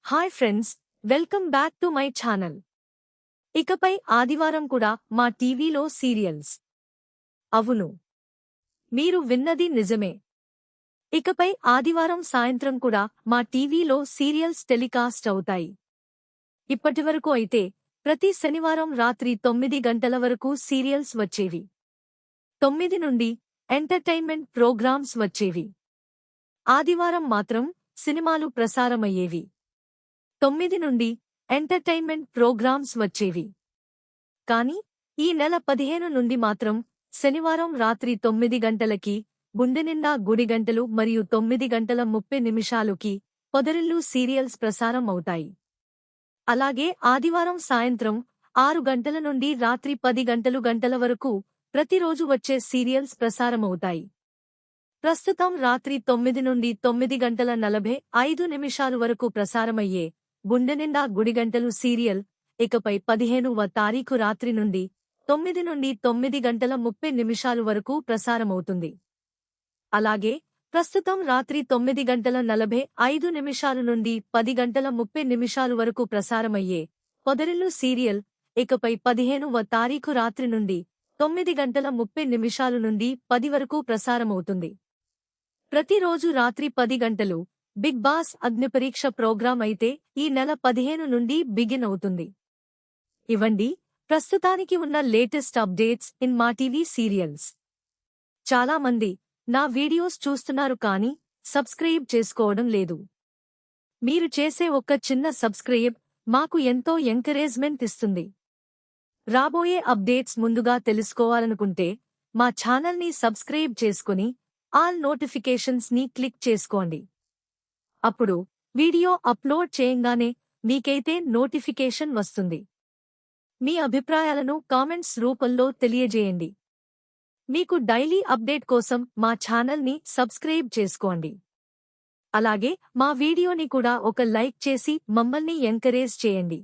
Hi friends, welcome back to my channel. ఇకపై ఆదివారం కూడా మా టీవీలో సీరియల్స్. అవును, మీరు విన్నది నిజమే. ఇకపై ఆదివారం సాయంత్రం కూడా మా టీవీలో సీరియల్స్ టెలికాస్ట్ అవుతాయి. ఇప్పటివరకు అయితే ప్రతి శనివారం రాత్రి 9 గంటల వరకు సీరియల్స్ వచ్చేవి. 9 నుండి ఎంటర్టైన్మెంట్ ప్రోగ్రామ్స్ వచ్చేవి. ఆదివారం మాత్రం సినిమాలు ప్రసారమయ్యేవి. 9 నుండి ఎంటర్టైన్మెంట్ ప్రోగ్రామ్స్ వచ్చేవి. కాని ఈ నెల 15 నుండి మాత్రం శనివారం రాత్రి 9 గంటలకి గుండెనిండా గుడిగంటలు మరియు 9:30 పొదరిల్లు సీరియల్స్ ప్రసారం అవుతాయి. అలాగే ఆదివారం సాయంత్రం 6 గంటల నుండి రాత్రి 10 గంటల వరకు ప్రతిరోజు వచ్చే సీరియల్స్ ప్రసారమవుతాయి. ప్రస్తుతం రాత్రి 9 నుండి 9:45 వరకు ప్రసారమయ్యే గుండెనిండా గుడిగంటలు సీరియల్ ఇకపై 15వ తారీఖు రాత్రి నుండి 9 నుండి 9:30 వరకు ప్రసారమవుతుంది. అలాగే ప్రస్తుతం రాత్రి 9:45 నుండి 10:30 వరకు ప్రసారమయ్యే పొదరిల్లు సీరియల్ ఇకపై 15వ తారీఖు రాత్రి నుండి 9:30 నుండి 10 వరకు ప్రసారమవుతుంది. ప్రతిరోజు రాత్రి 10 గంటలు బిగ్ బాస్ అగ్నిపరీక్ష ప్రోగ్రాం అయితే ఈ నెల 15 నుండి బిగిన్ అవుతుంది. ఇవండి ప్రస్తుతానికి ఉన్న లేటెస్ట్ అప్డేట్స్ ఇన్ మా టీవీ సీరియల్స్. చాలా మంది నా వీడియోస్ చూస్తున్నారు కానీ సబ్స్క్రైబ్ చేసుకోవడం లేదు. మీరు చేసే ఒక్క చిన్న సబ్స్క్రైబ్ మాకు ఎంతో ఎంకరేజ్మెంట్ ఇస్తుంది. రాబోయే అప్డేట్స్ ముందుగా తెలుసుకోవాలనుకుంటే మా ఛానల్ని సబ్స్క్రైబ్ చేసుకుని ఆల్ నోటిఫికేషన్స్ ని క్లిక్ చేసుకోండి. అప్పుడు వీడియో అప్లోడ్ చేయంగానే మీకైతే నోటిఫికేషన్ వస్తుంది. మీ అభిప్రాయాలను కామెంట్స్ రూపంలో తెలియజేయండి. మీకు డైలీ అప్డేట్ కోసం మా ఛానల్ని సబ్స్క్రైబ్ చేసుకోండి. అలాగే మా వీడియోని కూడా ఒక లైక్ చేసి మమ్మల్ని ఎంకరేజ్ చేయండి.